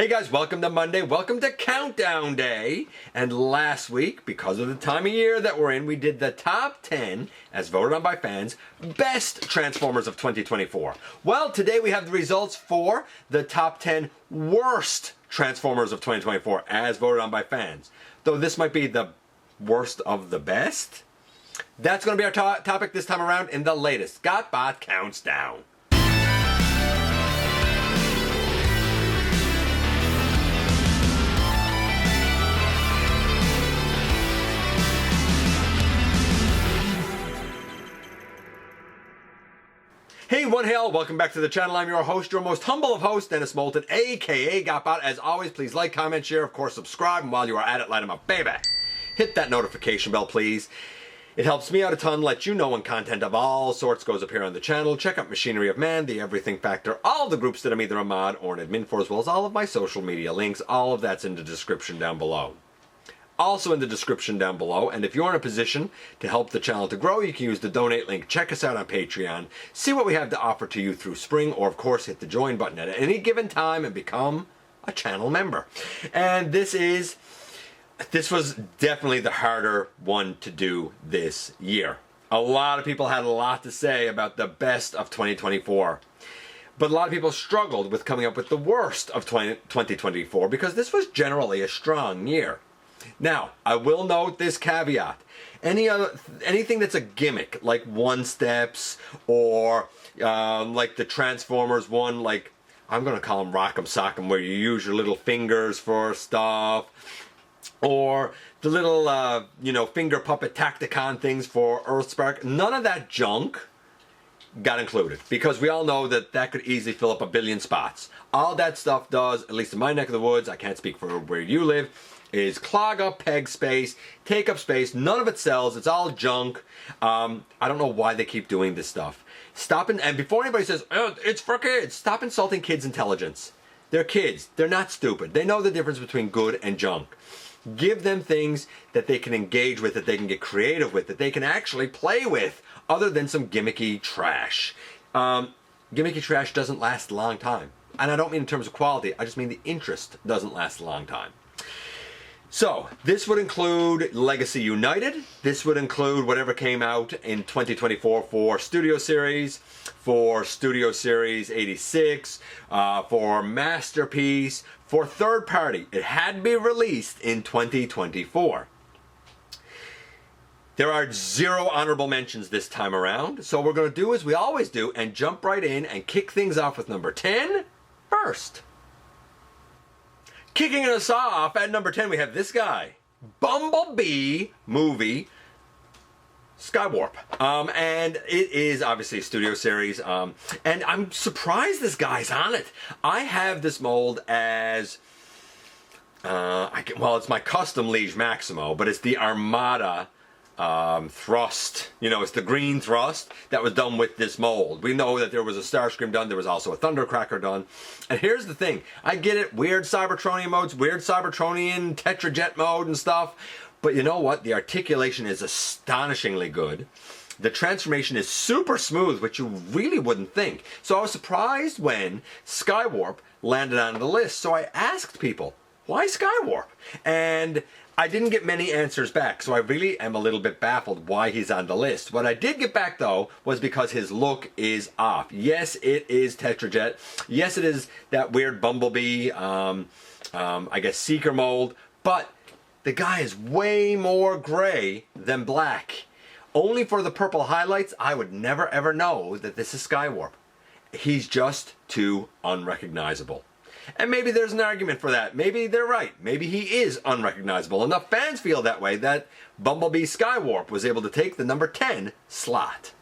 Hey guys, welcome to Monday, welcome to Countdown Day. And last week, because of the time of year that we're in, we did the top 10, as voted on by fans, best Transformers of 2024. Well, today we have the results for the top 10 worst Transformers of 2024, as voted on by fans. Though this might be the worst of the best. That's going to be our topic this time around in the latest GotBot Counts Down. Hey, one hail, welcome back to the channel. I'm your host, your most humble of hosts, Dennis Moulton, aka GotBot. As always, please like, comment, share, of course, subscribe, and while you are at it, light 'em up, baby. Hit that notification bell, please. It helps me out a ton, let you know when content of all sorts goes up here on the channel. Check out Machinery of Man, The Everything Factor, all the groups that I'm either a mod or an admin for, as well as all of my social media links. All of that's in the description down below. Also in the description down below, and if you're in a position to help the channel to grow, you can use the donate link. Check us out on Patreon, see what we have to offer to you through spring, or of course hit the join button at any given time and become a channel member. And this was definitely the harder one to do this year. A lot of people had a lot to say about the best of 2024. But a lot of people struggled with coming up with the worst of 2024 because this was generally a strong year. Now, I will note this caveat. Anything that's a gimmick, like one steps, or like the Transformers one, like, I'm going to call them Rock'em Sock'em, where you use your little fingers for stuff, or the little, finger puppet Tacticon things for Earthspark. None of that junk got included, because we all know that that could easily fill up a billion spots. All that stuff does, at least in my neck of the woods, I can't speak for where you live, is clog up peg space, take up space. None of it sells. It's all junk. I don't know why they keep doing this stuff. And before anybody says, oh, it's for kids, stop insulting kids' intelligence. They're kids. They're not stupid. They know the difference between good and junk. Give them things that they can engage with, that they can get creative with, that they can actually play with, other than some gimmicky trash. Gimmicky trash doesn't last a long time. And I don't mean in terms of quality. I just mean the interest doesn't last a long time. So, this would include Legacy United. This would include whatever came out in 2024 for Studio Series, for Studio Series 86, for Masterpiece, for third party. It had to be released in 2024. There are 0 honorable mentions this time around. So what we're going to do as we always do and jump right in and kick things off with number 10 first. Kicking us off at number 10, we have this guy, Bumblebee movie, Skywarp. And it is obviously a studio series. And I'm surprised this guy's on it. I have this mold as, it's my custom Liege Maximo, but it's the Armada thrust. It's the green thrust that was done with this mold. We know that there was a Starscream done, there was also a Thundercracker done. And here's the thing, I get it, weird Cybertronian modes, weird Cybertronian Tetrajet mode and stuff, but you know what, the articulation is astonishingly good. The transformation is super smooth, which you really wouldn't think. So I was surprised when Skywarp landed on the list. So I asked people, why Skywarp? And I didn't get many answers back, so I really am a little bit baffled why he's on the list. What I did get back, though, was because his look is off. Yes, it is Tetrajet. Yes, it is that weird Bumblebee, I guess, Seeker mold. But the guy is way more gray than black. Only for the purple highlights, I would never, ever know that this is Skywarp. He's just too unrecognizable. And maybe there's an argument for that. Maybe they're right. Maybe he is unrecognizable. Enough fans feel that way that Bumblebee Skywarp was able to take the number 10 slot.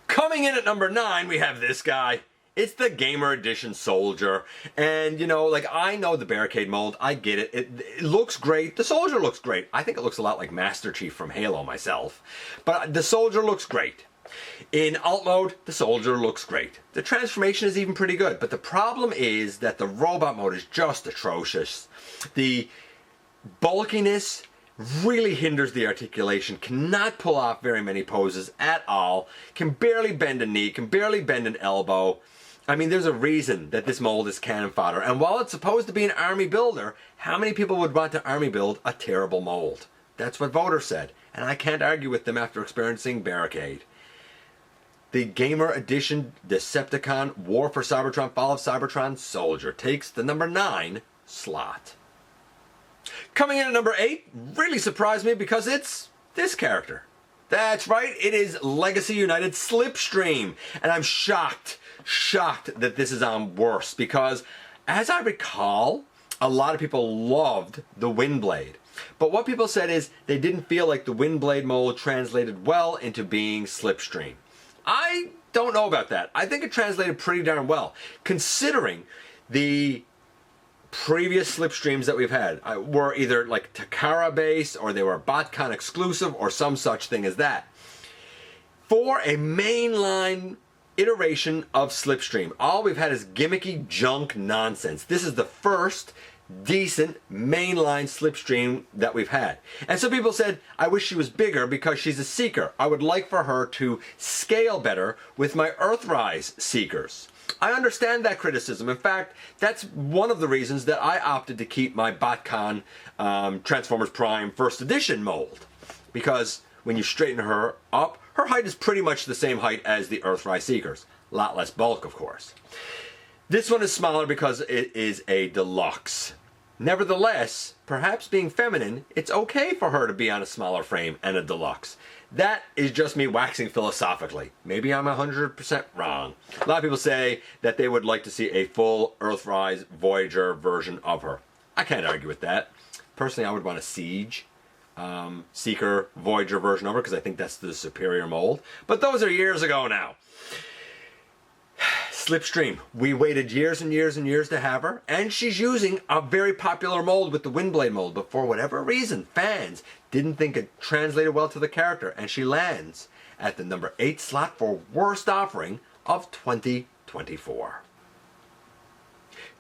Coming in at number 9, we have this guy. It's the Gamer Edition Soldier. And, I know the Barricade mold. I get it. It looks great. The Soldier looks great. I think it looks a lot like Master Chief from Halo myself. But the Soldier looks great. In alt mode, the Soldier looks great. The transformation is even pretty good, but the problem is that the robot mode is just atrocious. The bulkiness really hinders the articulation, cannot pull off very many poses at all, can barely bend a knee, can barely bend an elbow. I mean, there's a reason that this mold is cannon fodder. And while it's supposed to be an army builder, how many people would want to army build a terrible mold? That's what voters said. And I can't argue with them after experiencing Barricade. The Gamer Edition Decepticon War for Cybertron Fall of Cybertron Soldier takes the number 9 slot. Coming in at number 8 really surprised me because it's this character. That's right, it is Legacy United Slipstream. And I'm shocked that this is on worse because, as I recall, a lot of people loved the Windblade. But what people said is they didn't feel like the Windblade mold translated well into being Slipstream. I don't know about that. I think it translated pretty darn well, considering the previous Slipstreams that we've had were either like Takara based or they were BotCon exclusive or some such thing as that. For a mainline iteration of Slipstream, all we've had is gimmicky junk nonsense. This is the first decent mainline Slipstream that we've had. And some people said, I wish she was bigger because she's a Seeker. I would like for her to scale better with my Earthrise Seekers. I understand that criticism. In fact, that's one of the reasons that I opted to keep my BotCon Transformers Prime First Edition mold. Because when you straighten her up, her height is pretty much the same height as the Earthrise Seekers. A lot less bulk, of course. This one is smaller because it is a deluxe. Nevertheless, perhaps being feminine, it's okay for her to be on a smaller frame and a deluxe. That is just me waxing philosophically. Maybe I'm 100% wrong. A lot of people say that they would like to see a full Earthrise Voyager version of her. I can't argue with that. Personally, I would want a Siege Seeker Voyager version of her because I think that's the superior mold. But those are years ago now. Slipstream. We waited years and years and years to have her, and she's using a very popular mold with the Windblade mold, but for whatever reason, fans didn't think it translated well to the character, and she lands at the number 8 slot for worst offering of 2024.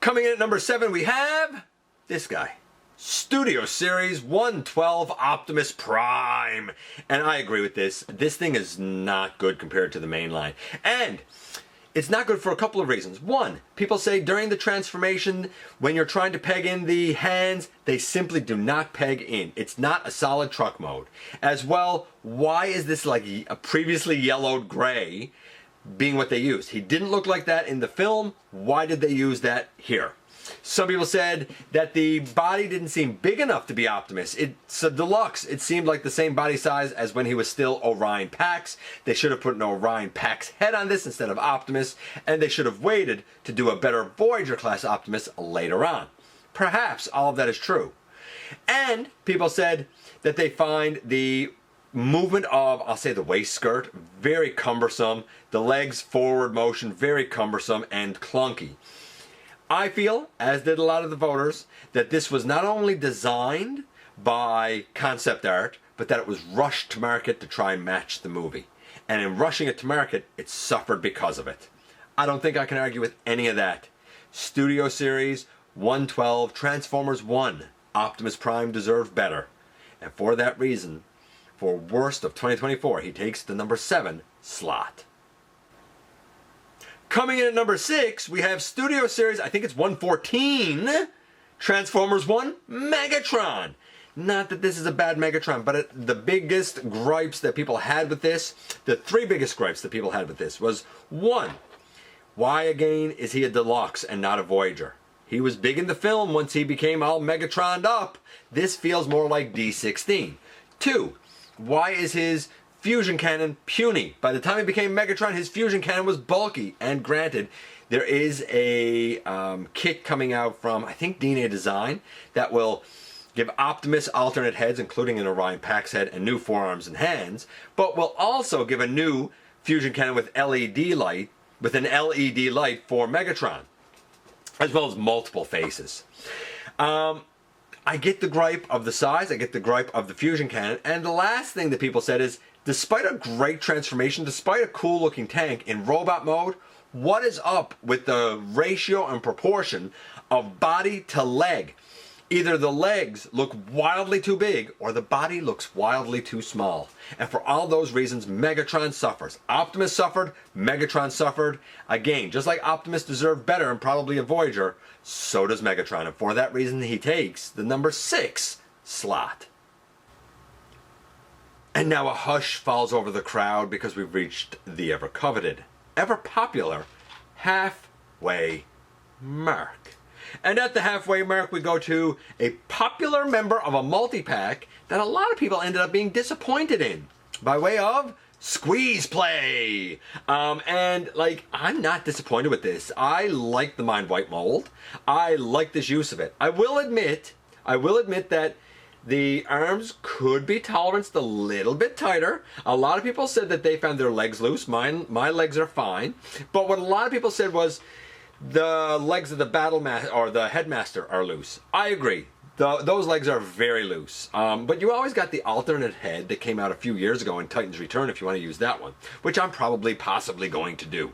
Coming in at number 7, we have this guy. Studio Series 112 Optimus Prime. And I agree with this. This thing is not good compared to the main line. And it's not good for a couple of reasons. One, people say during the transformation, when you're trying to peg in the hands, they simply do not peg in. It's not a solid truck mode. As well, why is this like a previously yellowed gray being what they used? He didn't look like that in the film. Why did they use that here? Some people said that the body didn't seem big enough to be Optimus. It's a deluxe. It seemed like the same body size as when he was still Orion Pax. They should have put an Orion Pax head on this instead of Optimus, and they should have waited to do a better Voyager class Optimus later on. Perhaps all of that is true. And people said that they find the movement of, I'll say, the waist skirt very cumbersome. The legs forward motion very cumbersome and clunky. I feel, as did a lot of the voters, that this was not only designed by concept art, but that it was rushed to market to try and match the movie. And in rushing it to market, it suffered because of it. I don't think I can argue with any of that. Studio Series 112 Transformers 1 Optimus Prime deserved better. And for that reason, for worst of 2024, he takes the number 7 slot. Coming in at number 6, we have Studio Series, I think it's 114, Transformers 1 Megatron. Not that this is a bad Megatron, but the biggest gripes that people had with this, the 3 biggest gripes that people had with this was, 1, why again is he a deluxe and not a Voyager? He was big in the film once he became all Megatroned up. This feels more like D16. 2, why is his fusion cannon puny? By the time he became Megatron, his fusion cannon was bulky. And granted, there is a kit coming out from, I think, DNA Design that will give Optimus alternate heads, including an Orion Pax head and new forearms and hands, but will also give a new fusion cannon with LED light, with an LED light for Megatron, as well as multiple faces. I get the gripe of the size, I get the gripe of the fusion cannon, and the last thing that people said is, despite a great transformation, despite a cool looking tank in robot mode, what is up with the ratio and proportion of body to leg? Either the legs look wildly too big or the body looks wildly too small. And for all those reasons, Megatron suffers. Optimus suffered, Megatron suffered. Again, just like Optimus deserved better and probably a Voyager, so does Megatron. And for that reason, he takes the number 6 slot. And now a hush falls over the crowd because we've reached the ever-coveted, ever-popular halfway mark. And at the halfway mark, we go to a popular member of a multi-pack that a lot of people ended up being disappointed in, by way of Squeezeplay. And like, I'm not disappointed with this. I like the Mind Wipe mold. I like this use of it. I will admit that the arms could be toleranced a little bit tighter. A lot of people said that they found their legs loose. My legs are fine. But what a lot of people said was, the legs of the the headmaster are loose. I agree. Those legs are very loose. But you always got the alternate head that came out a few years ago in Titan's Return if you want to use that one, which I'm possibly going to do.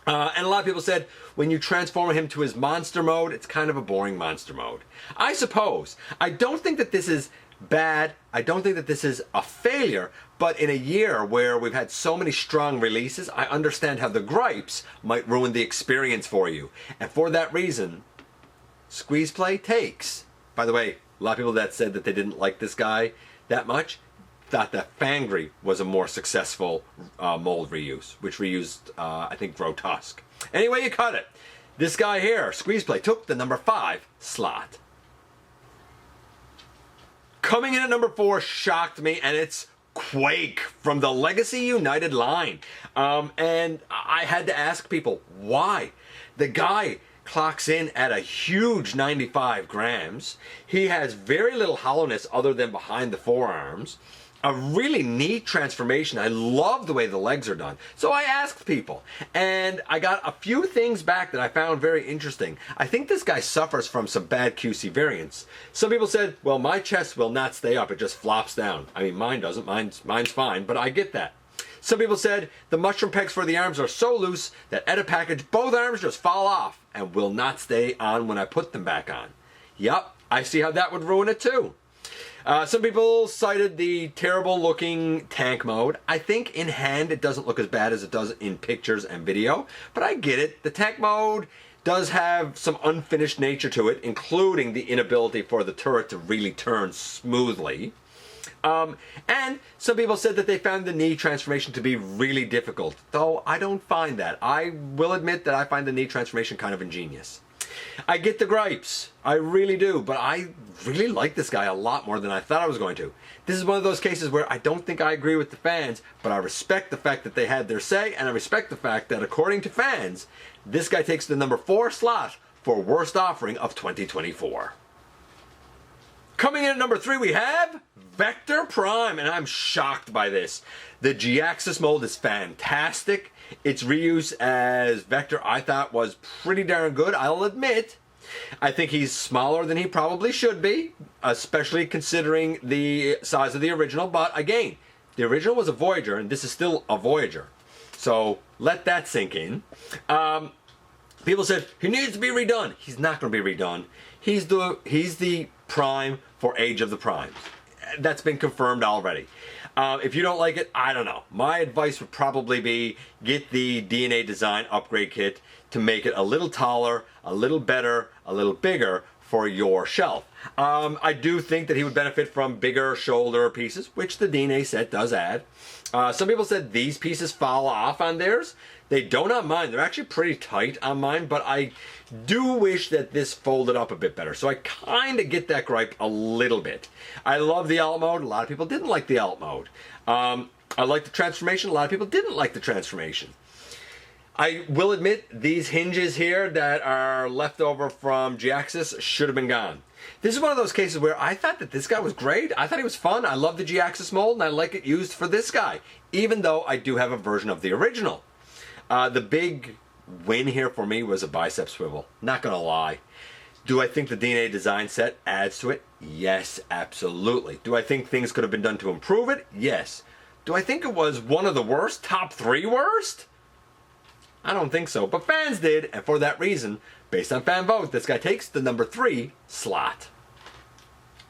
And a lot of people said when you transform him to his monster mode, it's kind of a boring monster mode. I suppose. I don't think that this is bad. I don't think that this is a failure, but in a year where we've had so many strong releases, I understand how the gripes might ruin the experience for you. And for that reason, Squeezeplay takes. By the way, a lot of people that said that they didn't like this guy that much thought that Fangry was a more successful mold reuse, which reused, I think, Grotesque. Anyway, you cut it. This guy here, Squeezeplay, took the number 5 slot. Coming in at number 4 shocked me, and it's Quake from the Legacy United line. And I had to ask people, why? The guy clocks in at a huge 95 grams. He has very little hollowness other than behind the forearms. A really neat transformation. I love the way the legs are done. So I asked people, and I got a few things back that I found very interesting. I think this guy suffers from some bad QC variants. Some people said, well, my chest will not stay up, it just flops down. I mean, mine doesn't, mine's fine, but I get that. Some people said the mushroom pegs for the arms are so loose that at a package, both arms just fall off and will not stay on when I put them back on. Yup, I see how that would ruin it too. Some people cited the terrible looking tank mode. I think in hand it doesn't look as bad as it does in pictures and video, but I get it. The tank mode does have some unfinished nature to it, including the inability for the turret to really turn smoothly. And some people said that they found the knee transformation to be really difficult, though I don't find that. I will admit that I find the knee transformation kind of ingenious. I get the gripes, I really do, but I really like this guy a lot more than I thought I was going to. This is one of those cases where I don't think I agree with the fans, but I respect the fact that they had their say, and I respect the fact that according to fans, this guy takes the number 4 slot for worst offering of 2024. Coming in at number 3 we have Vector Prime, and I'm shocked by this. The G-Axis mold is fantastic. Its reuse as Vector I thought was pretty darn good, I'll admit. I think he's smaller than he probably should be, especially considering the size of the original, but again, the original was a Voyager, and this is still a Voyager. So let that sink in. People said, he needs to be redone. He's not going to be redone. He's the Prime for Age of the Primes. That's been confirmed already. If you don't like it, I don't know. My advice would probably be get the DNA Design upgrade kit to make it a little taller, a little better, a little bigger for your shelf. I do think that he would benefit from bigger shoulder pieces, which the DNA set does add. Some people said these pieces fall off on theirs. They don't on mine. They're actually pretty tight on mine, but I do wish that this folded up a bit better. So I kind of get that gripe a little bit. I love the alt mode. A lot of people didn't like the alt mode. I like the transformation. A lot of people didn't like the transformation. I will admit these hinges here that are left over from G-Axis should have been gone. This is one of those cases where I thought that this guy was great. I thought he was fun. I love the G-Axis mold, and I like it used for this guy, even though I do have a version of the original. The big win here for me was a bicep swivel. Not gonna lie. Do I think the DNA Design set adds to it? Yes, absolutely. Do I think things could have been done to improve it? Yes. Do I think it was one of the worst? Top 3 worst? I don't think so, but fans did, and for that reason, based on fan vote, this guy takes the number 3 slot.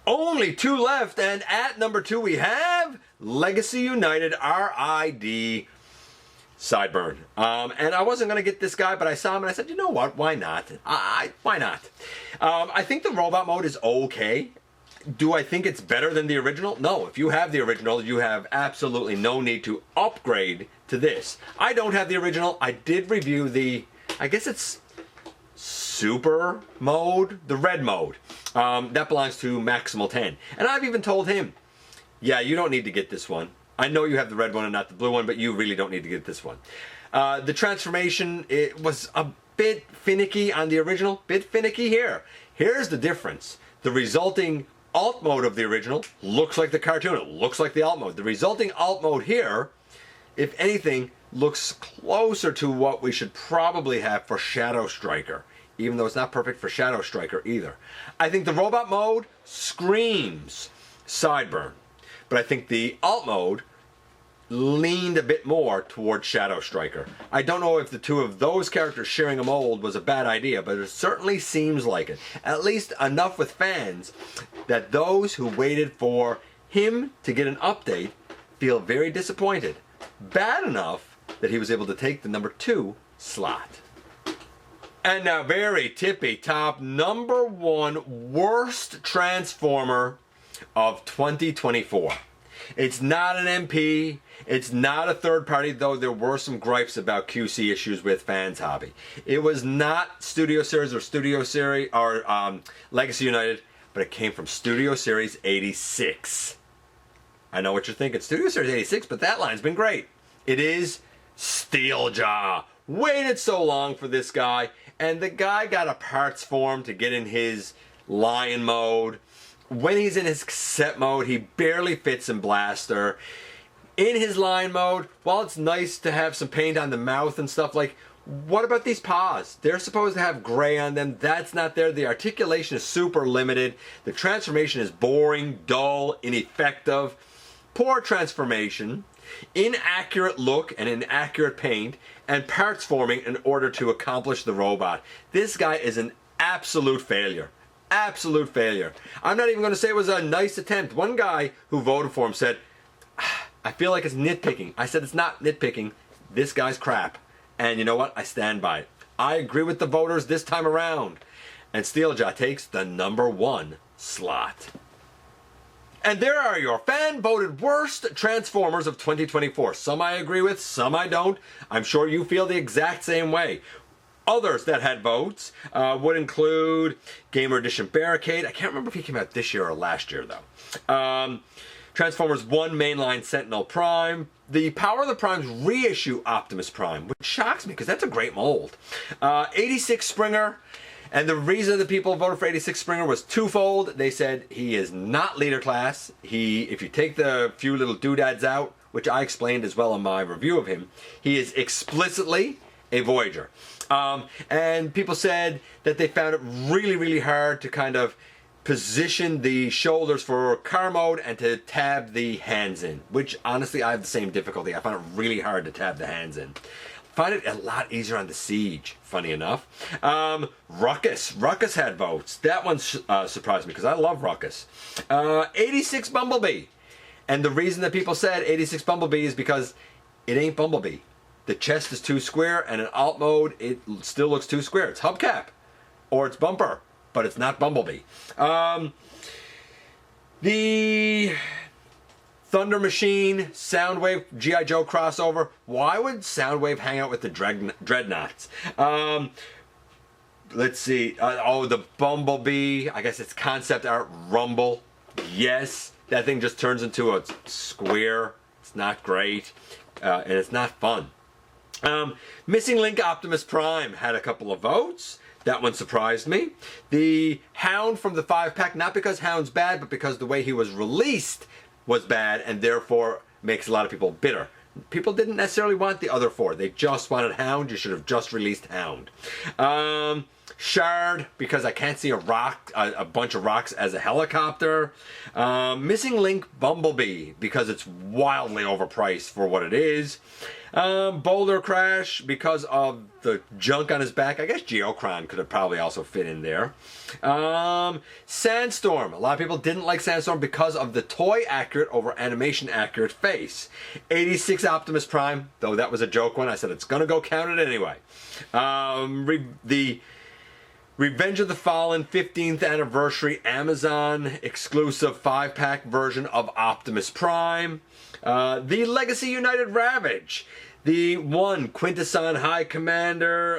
Only 2 left, and at number 2 we have Legacy United RID Sideburn. And I wasn't going to get this guy, but I saw him and I said, you know what, why not? Why not? I think the robot mode is okay. Do I think it's better than the original? No. If you have the original, you have absolutely no need to upgrade to this. I don't have the original. I did review the, I guess it's Super mode, the red mode. That belongs to Maximal 10. And I've even told him, yeah, you don't need to get this one. I know you have the red one and not the blue one, but you really don't need to get this one. The transformation, it was a bit finicky on the original, bit finicky here. Here's the difference. The resulting alt mode of the original looks like the cartoon. It looks like the alt mode. The resulting alt mode here, if anything, looks closer to what we should probably have for Shadow Striker, even though it's not perfect for Shadow Striker either. I think the robot mode screams Sideburn, but I think the alt mode leaned a bit more towards Shadow Striker. I don't know if the two of those characters sharing a mold was a bad idea, but it certainly seems like it. At least enough with fans that those who waited for him to get an update feel very disappointed. Bad enough that he was able to take the number 2 slot. And now very tippy top, number 1 worst Transformer of 2024. It's not an MP, it's not a third party, though there were some gripes about QC issues with Fans Hobby. It was not Studio Series or Studio Series or Legacy United, but it came from Studio Series 86. I know what you're thinking, Studio Series 86, but that line's been great. It is Steeljaw. Waited so long for this guy, and the guy got a parts form to get in his lion mode. When he's in his cassette mode, he barely fits in Blaster. In his line mode, while it's nice to have some paint on the mouth and stuff, like, what about these paws? They're supposed to have gray on them. That's not there. The articulation is super limited. The transformation is boring, dull, ineffective. Poor transformation, inaccurate look and inaccurate paint, and parts forming in order to accomplish the robot. This guy is an absolute failure. Absolute failure. I'm not even going to say it was a nice attempt. One guy who voted for him said, I feel like it's nitpicking. I said it's not nitpicking. This guy's crap. And you know what? I stand by it. I agree with the voters this time around. And Steeljaw takes the number 1 slot. And there are your fan-voted worst Transformers of 2024. Some I agree with, some I don't. I'm sure you feel the exact same way. Others that had votes would include Gamer Edition Barricade. I can't remember if he came out this year or last year, though. Transformers 1 Mainline Sentinel Prime. The Power of the Primes reissue Optimus Prime, which shocks me because that's a great mold. 86 Springer. And the reason the people voted for 86 Springer was twofold. They said he is not leader class. If you take the few little doodads out, which I explained as well in my review of him, he is explicitly a Voyager. And people said that they found it really, really hard to kind of position the shoulders for car mode and to tab the hands in, which honestly I have the same difficulty. I find it really hard to tab the hands in. Find it a lot easier on the Siege, funny enough. Ruckus. Ruckus had votes. That one surprised me because I love Ruckus. 86 Bumblebee. And the reason that people said 86 Bumblebee is because it ain't Bumblebee. The chest is too square, and in alt mode, it still looks too square. It's hubcap, or it's bumper, but it's not Bumblebee. The Thunder Machine, Soundwave, G.I. Joe crossover. Why would Soundwave hang out with the Dreadnoughts? Let's see. The Bumblebee. I guess it's concept art Rumble. Yes, that thing just turns into a square. It's not great, and it's not fun. Missing Link Optimus Prime had a couple of votes. That one surprised me. The Hound from the 5-pack, not because Hound's bad, but because the way he was released was bad, and therefore makes a lot of people bitter. People didn't necessarily want the other 4. They just wanted Hound. You should have just released Hound. Shard, because I can't see a rock, a bunch of rocks as a helicopter. Missing Link Bumblebee, because it's wildly overpriced for what it is. Boulder Crash, because of the junk on his back. I guess Geocron could have probably also fit in there. Sandstorm. A lot of people didn't like Sandstorm because of the toy accurate over animation accurate face. 86 Optimus Prime, though that was a joke one. I said it's gonna go counted anyway. The Revenge of the Fallen 15th anniversary Amazon exclusive 5-pack version of Optimus Prime. The Legacy United Ravage. The one Quintesson High Commander.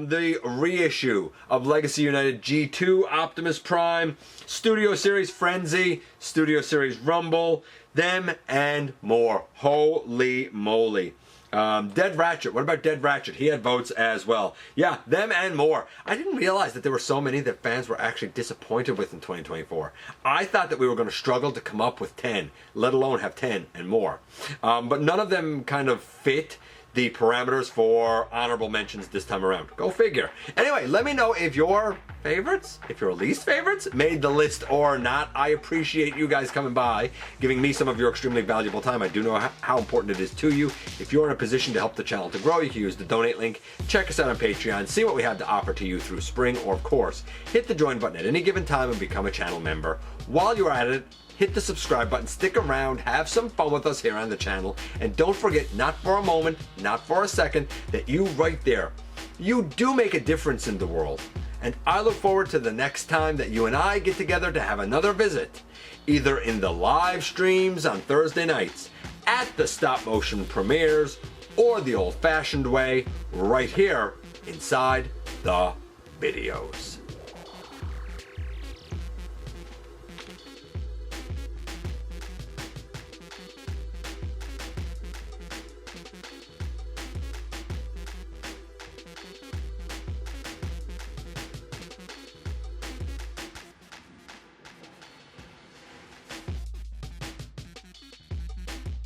The reissue of Legacy United G2 Optimus Prime. Studio Series Frenzy. Studio Series Rumble. Them and more. Holy moly. Dead Ratchet. What about Dead Ratchet? He had votes as well. Yeah, them and more. I didn't realize that there were so many that fans were actually disappointed with in 2024. I thought that we were going to struggle to come up with 10, let alone have 10 and more. But none of them kind of fit the parameters for honorable mentions this time around. Go figure. Anyway, let me know if your favorites, if your least favorites, made the list or not. I appreciate you guys coming by, giving me some of your extremely valuable time. I do know how important it is to you. If you're in a position to help the channel to grow, you can use the donate link. Check us out on Patreon, see what we have to offer to you through spring, or of course, hit the join button at any given time and become a channel member. While you're at it, hit the subscribe button, stick around, have some fun with us here on the channel, and don't forget, not for a moment, not for a second, that you right there, you do make a difference in the world. And I look forward to the next time that you and I get together to have another visit, either in the live streams on Thursday nights, at the stop motion premieres, or the old-fashioned way, right here inside the videos.